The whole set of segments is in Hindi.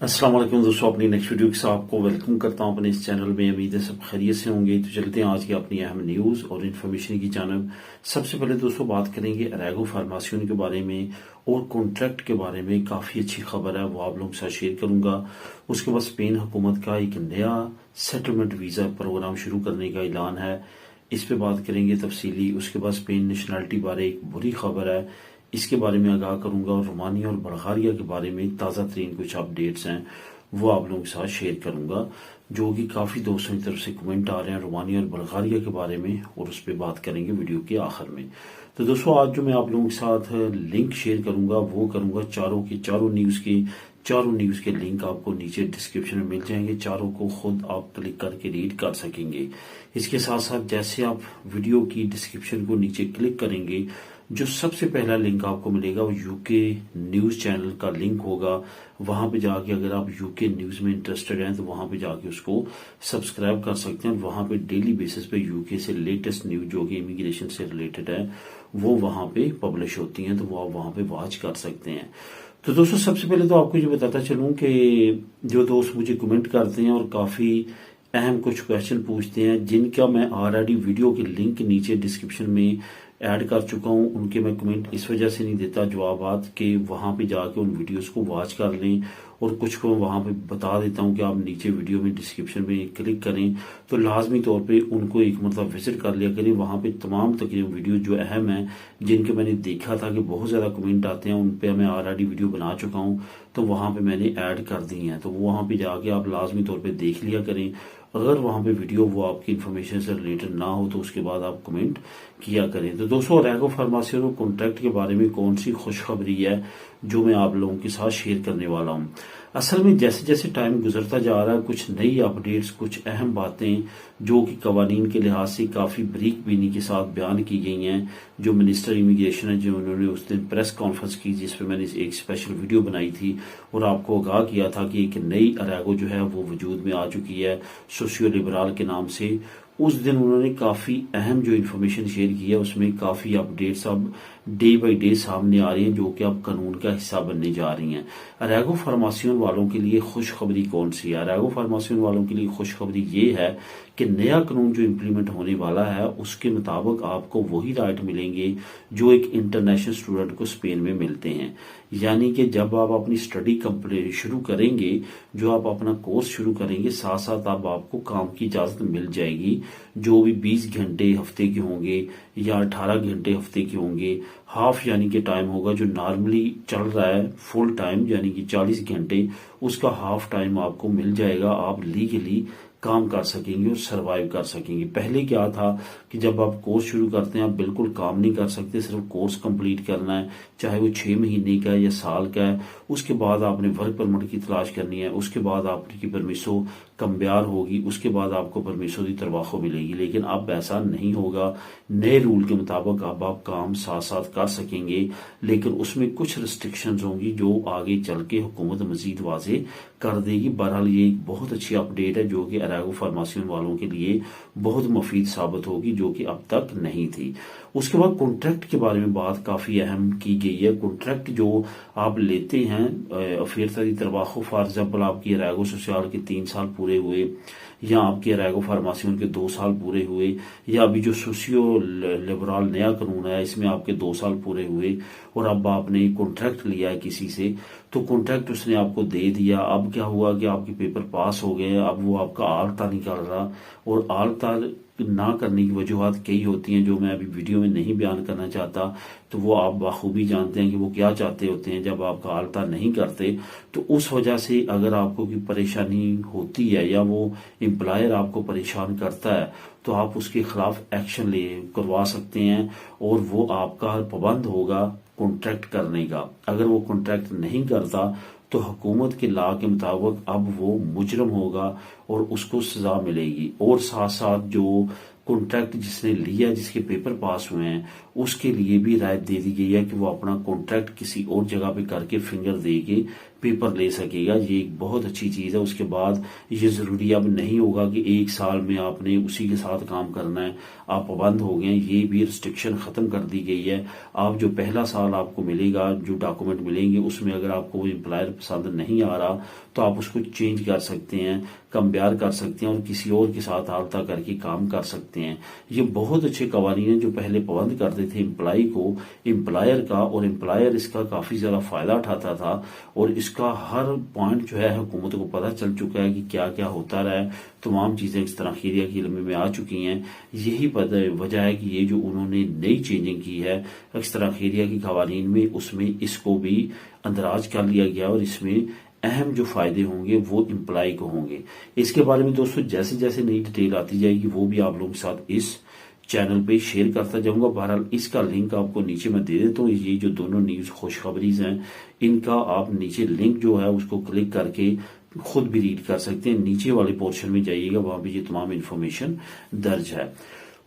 अस्सलाम वालेकुम दोस्तों, अपनी नेक्स्ट वीडियो के साथ आपको वेलकम करता हूं अपने इस चैनल में। उम्मीद है सब खैरियत से होंगे। तो चलते हैं आज की अपनी अहम न्यूज़ और इन्फॉर्मेशन की जानब। सबसे पहले दोस्तों बात करेंगे अरेगो फार्मासियों के बारे में और कॉन्ट्रैक्ट के बारे में। काफ़ी अच्छी खबर है, वो आप लोगों के साथ शेयर करूंगा। उसके बाद स्पेन हुकूमत का एक नया सेटलमेंट वीज़ा प्रोग्राम शुरू करने का ऐलान है, इस पे बात करेंगे तफसीली। उसके बाद स्पेन नेशनैलिटी बारे एक बुरी खबर है, इसके बारे में आगाह करूंगा। और रोमानिया और बल्गारिया के बारे में ताज़ा तरीन कुछ अपडेट्स हैं, वो आप लोगों के साथ शेयर करूंगा, जो कि काफ़ी दोस्तों की तरफ से कमेंट आ रहे हैं रोमानिया और बल्गारिया के बारे में, और उस पर बात करेंगे वीडियो के आखिर में। तो दोस्तों आज जो मैं आप लोगों के साथ लिंक शेयर करूंगा वो करूंगा चारों न्यूज़ के लिंक आपको नीचे डिस्क्रिप्शन में मिल जाएंगे। चारों को खुद आप क्लिक करके रीड कर सकेंगे। इसके साथ साथ जैसे आप वीडियो की डिस्क्रिप्शन को नीचे क्लिक करेंगे, जो सबसे पहला लिंक आपको मिलेगा वो यूके न्यूज़ चैनल का लिंक होगा। वहां पे जाके अगर आप यूके न्यूज़ में इंटरेस्टेड हैं तो वहां पे जाके उसको सब्सक्राइब कर सकते हैं। वहां पे डेली बेसिस पे यूके से लेटेस्ट न्यूज़ जो कि इमिग्रेशन से रिलेटेड है वो वहां पे पब्लिश होती हैं, तो वो आप वहां पे वॉच कर सकते हैं। तो दोस्तों सबसे पहले तो आपको ये बताता चलूं कि जो दोस्त मुझे कमेंट करते हैं और काफ़ी अहम कुछ क्वेश्चन पूछते हैं, जिनका मैं ऑलरेडी वीडियो के लिंक नीचे डिस्क्रिप्शन में ऐड कर चुका हूं, उनके मैं कमेंट इस वजह से नहीं देता जवाबात के वहां पे जाके उन वीडियोस को वॉच कर लें। और कुछ को वहां पे बता देता हूं कि आप नीचे वीडियो में डिस्क्रिप्शन में क्लिक करें, तो लाजमी तौर पे उनको एक मतलब विजिट कर लिया करें। वहां पे तमाम तकरीबन वीडियो जो अहम है, जिनके मैंने देखा था कि बहुत ज्यादा कमेंट आते हैं, उन पे मैं ऑलरेडी वीडियो बना चुका हूं, तो वहां पे मैंने ऐड कर दी है। तो वहां पे जाके आप लाजमी तौर पर देख लिया करें। अगर वहां पे वीडियो वो आपकी इन्फॉर्मेशन से रिलेटेड ना हो तो उसके बाद आप कमेंट किया करें। तो दोस्तों अरेगो फार्मासियों कॉन्ट्रैक्ट के बारे में कौन सी खुशखबरी है जो मैं आप लोगों के साथ शेयर करने वाला हूं। असल में जैसे जैसे टाइम गुजरता जा रहा है, कुछ नई अपडेट्स, कुछ अहम बातें जो कि कवानीन के लिहाज से काफी बरीक बीनी के साथ बयान की गई हैं। जो मिनिस्टर इमिग्रेशन है, जो उन्होंने उस दिन प्रेस कॉन्फ्रेंस की जिसपे मैंने एक स्पेशल वीडियो बनाई थी और आपको आगाह किया था कि एक नई अरेगो जो है वो वजूद में आ चुकी है सोशियो लिबरल के नाम से। उस दिन उन्होंने काफी अहम जो इन्फॉर्मेशन शेयर की है, उसमें काफी अपडेट्स अब डे बाय डे सामने आ रही हैं, जो कि अब कानून का हिस्सा बनने जा रही हैं। अरेगो फार्मासियों वालों के लिए खुशखबरी कौन सी है? अरेगो फार्मासियों वालों के लिए खुशखबरी ये है कि नया कानून जो इम्प्लीमेंट होने वाला है उसके मुताबिक आपको वही राइट मिलेंगे जो एक इंटरनेशनल स्टूडेंट को स्पेन में मिलते हैं। यानी कि जब आप अपनी स्टडी कंप्लीट शुरू करेंगे, जो आप अपना कोर्स शुरू करेंगे, साथ साथ अब आपको काम की इजाजत मिल जाएगी। जो भी 20 घंटे हफ्ते के होंगे या 18 घंटे हफ्ते के होंगे, हाफ यानी कि टाइम होगा जो नॉर्मली चल रहा है फुल टाइम यानी कि 40 घंटे, उसका हाफ टाइम आपको मिल जाएगा। आप लीगली काम कर सकेंगे और सरवाइव कर सकेंगे। पहले क्या था कि जब आप कोर्स शुरू करते हैं आप बिल्कुल काम नहीं कर सकते, सिर्फ कोर्स कंप्लीट करना है, चाहे वो 6 महीने का है या साल का है। उसके बाद आपने वर्क परमिट की तलाश करनी है, उसके बाद आपकी परमिशो कम्ब्यार होगी, उसके बाद आपको परमिशो की तरवाखो मिलेगी। लेकिन अब ऐसा नहीं होगा। नए रूल के मुताबिक अब आप काम साथ साथ कर सकेंगे, लेकिन उसमें कुछ रिस्ट्रिक्शंस होंगी जो आगे चल के हुकूमत मजीद वाजे कर देगी। बहरहाल ये एक बहुत अच्छी अपडेट है जो कि अरेगो फार्मासियों वालों के लिए बहुत मुफीद साबित होगी, जो कि अब तक नहीं थी। उसके बाद कॉन्ट्रैक्ट के बारे में बात काफी अहम की गई है। कॉन्ट्रैक्ट जो आप लेते हैं अफेयर्स तरवाखो, फॉर एग्जाम्पल आपकी अरेगो सोशल के 3 साल पूरे हुए, या आपके अरेगो फार्मासियों के 2 साल पूरे हुए, या अभी जो सोशियो लिबरल नया कानून है इसमें आपके 2 साल पूरे हुए और अब आपने कॉन्ट्रैक्ट लिया है किसी से, तो कॉन्ट्रैक्ट उसने आपको दे दिया। अब क्या हुआ कि आपके पेपर पास हो गए, अब वो आपका आलता निकाल रहा, और आलता ना करने की वजूहत कई होती हैं जो मैं अभी वीडियो में नहीं बयान करना चाहता। तो वो आप बखूबी जानते हैं कि वो क्या चाहते होते हैं जब आपका आलता नहीं करते। तो उस वजह से अगर आपको कोई परेशानी होती है या वो एम्प्लॉयर आपको परेशान करता है तो आप उसके खिलाफ एक्शन ले करवा सकते हैं, और वो आपका पाबंद होगा कॉन्ट्रैक्ट करने का। अगर वो कॉन्ट्रैक्ट नहीं करता तो हुकूमत के लॉ के मुताबिक अब वो मुजरम होगा और उसको सजा मिलेगी। और साथ साथ जो कॉन्ट्रैक्ट जिसने लिया, जिसके पेपर पास हुए हैं, उसके लिए भी राय दे दी गई है कि वो अपना कॉन्ट्रैक्ट किसी और जगह पे करके फिंगर दे के पेपर ले सकेगा। ये एक बहुत अच्छी चीज़ है। उसके बाद ये ज़रूरी अब नहीं होगा कि 1 साल में आपने उसी के साथ काम करना है, आप पाबंद हो गए, ये भी रिस्ट्रिक्शन ख़त्म कर दी गई है। आप जो पहला साल आपको मिलेगा, जो डॉक्यूमेंट मिलेंगे, उसमें अगर आपको वो एम्प्लॉयर पसंद नहीं आ रहा तो आप उसको चेंज कर सकते हैं, कंपेयर कर सकते हैं और किसी और के साथ आलता करके काम कर सकते हैं। ये बहुत अच्छे कवानीन हैं जो पहले पाबंद करते थे एम्प्लॉय को, एम्प्लॉयर का, और एम्प्लॉयर इसका काफ़ी ज़्यादा फ़ायदा उठाता था। और इसका हर पॉइंट जो है हुकूमत को पता चल चुका है कि क्या क्या होता रहा है। तमाम चीज़ें इस तरह खीरिया की इल्म में आ चुकी हैं। यही वजह है कि ये जो उन्होंने नई चेंजिंग की है एक्स्ट्रा खीरिया की कवानीन में, उसमें इसको भी अंदराज कर लिया गया और इसमें अहम जो फायदे होंगे वो एम्प्लॉय को होंगे। इसके बारे में दोस्तों जैसे जैसे नई डिटेल आती जाएगी वो भी आप लोगों के साथ इस चैनल पे शेयर करता जाऊंगा। बहरहाल इसका लिंक आपको नीचे मैं दे देता हूँ। ये जो दोनों न्यूज खुशखबरीज हैं, इनका आप नीचे लिंक जो है उसको क्लिक करके खुद भी रीड कर सकते हैं। नीचे वाले पोर्शन में जाइएगा, वहां पे ये तमाम इन्फॉर्मेशन दर्ज है।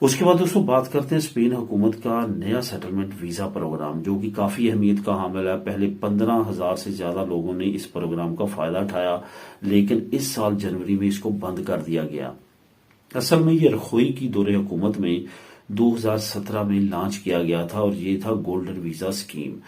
उसके बाद दोस्तों बात करते हैं स्पेन हुकूमत का नया सेटलमेंट वीजा प्रोग्राम, जो कि काफी अहमियत का हामिल है। पहले 15,000 से ज्यादा लोगों ने इस प्रोग्राम का फायदा उठाया, लेकिन इस साल जनवरी में इसको बंद कर दिया गया। असल में ये रखोई की दौरे हुकूमत में 2017 में लॉन्च किया गया था और ये था गोल्डन वीजा स्कीम।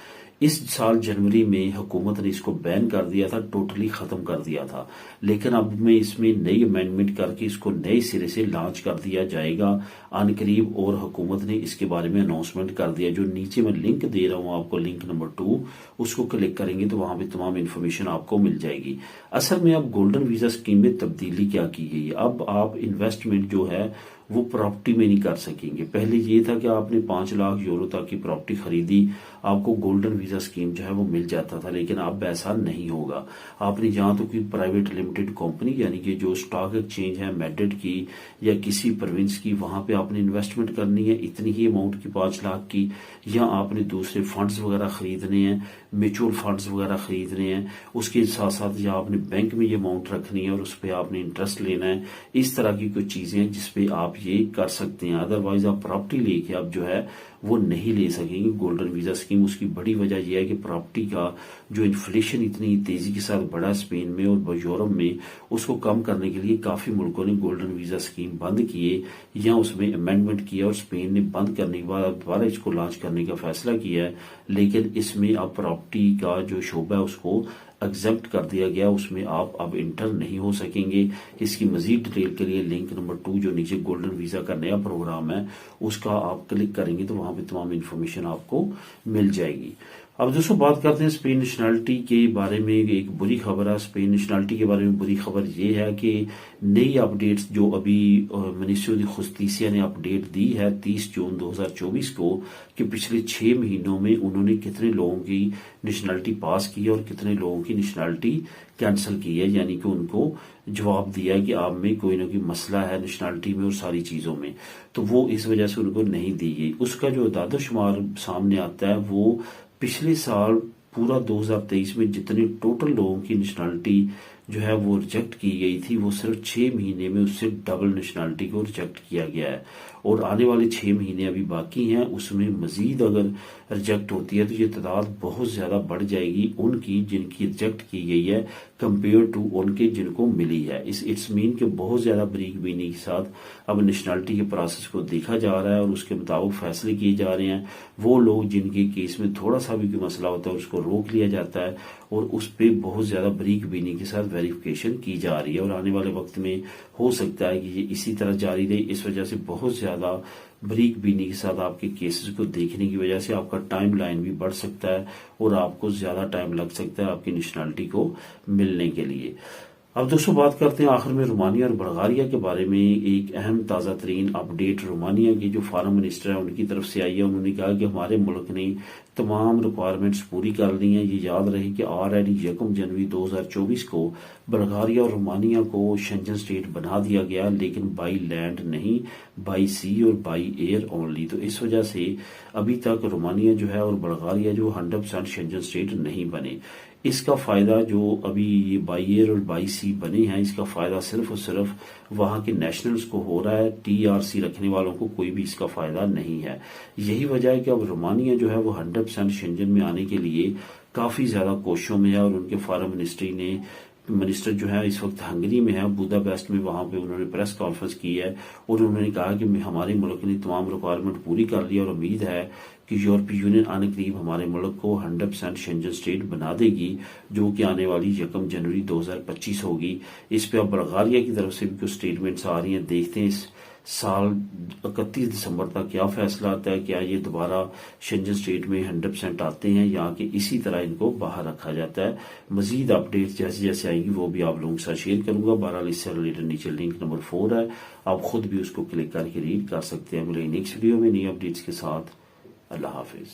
इस साल जनवरी में हुकूमत ने इसको बैन कर दिया था, टोटली खत्म कर दिया था। लेकिन अब में इसमें नई अमेंडमेंट करके इसको नए सिरे से लॉन्च कर दिया जाएगा आन करीब। और हुकूमत ने इसके बारे में अनाउंसमेंट कर दिया। जो नीचे मैं लिंक दे रहा हूं आपको, लिंक नंबर 2, उसको क्लिक करेंगे तो वहां पे तमाम इन्फॉर्मेशन आपको मिल जाएगी। असल में अब गोल्डन वीजा स्कीम में तब्दीली क्या की गई है, अब आप इन्वेस्टमेंट जो है वो प्रॉपर्टी में नहीं कर सकेंगे। पहले ये था कि आपने 5 लाख यूरो तक की प्रॉपर्टी खरीदी, आपको गोल्डन वीजा स्कीम जो है वो मिल जाता था। लेकिन अब ऐसा नहीं होगा। आपने जहां तो कोई प्राइवेट लिमिटेड कंपनी, यानी कि जो स्टॉक एक्सचेंज है मेडेड की या किसी प्रोविंस की, वहां पे आपने इन्वेस्टमेंट करनी है इतनी ही अमाउंट की, 5 लाख की, या आपने दूसरे फंड्स वगैरह खरीदने हैं, म्यूचुअल फंड्स वगैरह खरीदने हैं, उसके साथ साथ या आपने बैंक में ये अमाउंट रखनी है और उस पर आपने इंटरेस्ट लेना है। इस तरह की कुछ चीजें हैं जिसपे आप ये कर सकते हैं। अदरवाइज आप प्रॉपर्टी लेके आप जो है वो नहीं ले सकेंगे गोल्डन वीजा स्कीम। उसकी बड़ी वजह यह है कि प्रॉपर्टी का जो इन्फ्लेशन इतनी तेजी के साथ बढ़ा स्पेन में और यूरोप में, उसको कम करने के लिए काफी मुल्कों ने गोल्डन वीजा स्कीम बंद किए या उसमें अमेंडमेंट किया और स्पेन ने बंद करने के बाद दोबारा इसको लॉन्च करने का फैसला किया है। लेकिन इसमें अब प्रॉपर्टी का जो शोबा है उसको एग्जेप्ट कर दिया गया, उसमें आप अब इंटर नहीं हो सकेंगे। इसकी मजीद डिटेल के लिए लिंक नंबर 2 जो नीचे गोल्डन वीजा का नया प्रोग्राम है उसका आप क्लिक करेंगे तो वहां पे तमाम इन्फॉर्मेशन आपको मिल जाएगी। अब दोस्तों बात करते हैं स्पेन नेशनलिटी के बारे में। एक बुरी खबर है स्पेन नेशनलिटी के बारे में। बुरी खबर ये है कि नई अपडेट्स जो अभी मिनिस्ट्री दी जुस्टिसिया ने अपडेट दी है 30 जून 2024 को, कि पिछले 6 महीनों में उन्होंने कितने लोगों की नेशनलिटी पास की है और कितने लोगों की नेशनलिटी कैंसिल की है। यानी कि उनको जवाब दिया है कि आप में कोई ना कोई मसला है नेशनलिटी में और सारी चीजों में, तो वो इस वजह से उनको नहीं दी गई। उसका जो दादोशुमार सामने आता है वो पिछले साल पूरा 2023 में जितने टोटल लोगों की नेशनलिटी जो है वो रिजेक्ट की गई थी, वो सिर्फ 6 महीने में उससे डबल नेशनलिटी को रिजेक्ट किया गया है। और आने वाले 6 महीने अभी बाकी हैं, उसमें मजीद अगर रिजेक्ट होती है तो ये तादाद बहुत ज्यादा बढ़ जाएगी उनकी जिनकी रिजेक्ट की गई है कंपेयर टू उनके जिनको मिली है। इट्स मीन के बहुत ज्यादा बरीक बीनी के साथ अब नेशनलिटी के प्रोसेस को देखा जा रहा है और उसके मुताबिक फैसले किए जा रहे हैं। वो लोग जिनके केस में थोड़ा सा भी कोई मसला होता है उसको रोक लिया जाता है और उस पर बहुत ज्यादा बरीक बीनी के साथ वेरिफिकेशन की जा रही है। और आने वाले वक्त में हो सकता है कि ये इसी तरह जारी रहे। इस वजह से बहुत ज्यादा बरीक बीनी के साथ आपके केसेस को देखने की वजह से आपका टाइम लाइन भी बढ़ सकता है और आपको ज्यादा टाइम लग सकता है आपकी नेशनलिटी को मिलने के लिए। अब दोस्तों बात करते हैं आखिर में रोमानिया और बल्गारिया के बारे में। एक अहम ताज़ा तरीन अपडेट रोमानिया की जो फॉरेन मिनिस्टर है उनकी तरफ से आई है। उन्होंने कहा कि हमारे मुल्क ने तमाम रिक्वायरमेंट्स पूरी कर ली हैं। ये याद रहे कि ऑलरेडी 1 जनवरी 2024 को बल्गारिया और रोमानिया को शेंजन स्टेट बना दिया गया, लेकिन बाई लैंड नहीं, बाई सी और बाई एयर ओनली। तो इस वजह से अभी तक रोमानिया जो है और बल्गारिया जो 100% शेंजन स्टेट नहीं बने। इसका फायदा जो अभी ये बाई एयर और बाई सी बने हैं, इसका फायदा सिर्फ और सिर्फ वहां के नेशनल्स को हो रहा है। TRC रखने वालों को कोई भी इसका फायदा नहीं है। यही वजह है कि अब रोमानिया जो है वो 100% शेंजन में आने के लिए काफी ज्यादा कोशिशों में है और उनके फॉरेन मिनिस्टर जो है इस वक्त हंगरी में है, बुदापेस्ट में। वहां पे उन्होंने प्रेस कॉन्फ्रेंस की है और उन्होंने कहा कि हमारे मुल्क ने तमाम रिक्वायरमेंट पूरी कर ली और उम्मीद है कि यूरोपीय यूनियन आने करीब हमारे मुल्क को 100% शेंजन स्टेट बना देगी, जो कि आने वाली 1 जनवरी 2025 होगी। इस पे अब बल्गारिया की तरफ से भी कुछ स्टेटमेंट्स आ रही हैं। देखते हैं इस साल 31 दिसंबर तक क्या फैसला आता है, क्या ये दोबारा शेंजन स्टेट में 100% आते हैं या कि इसी तरह इनको बाहर रखा जाता है। मजीद अपडेट्स जैसे जैसे आएंगी वो भी आप लोगों के साथ शेयर करूंगा। बहरहाल इससे रिलेटेड नीचे लिंक नंबर 4 है, आप खुद भी उसको क्लिक करके रीड कर सकते हैं। मिलेंगे नेक्स्ट वीडियो में नई अपडेट्स के साथ। अल्लाह हाफिज।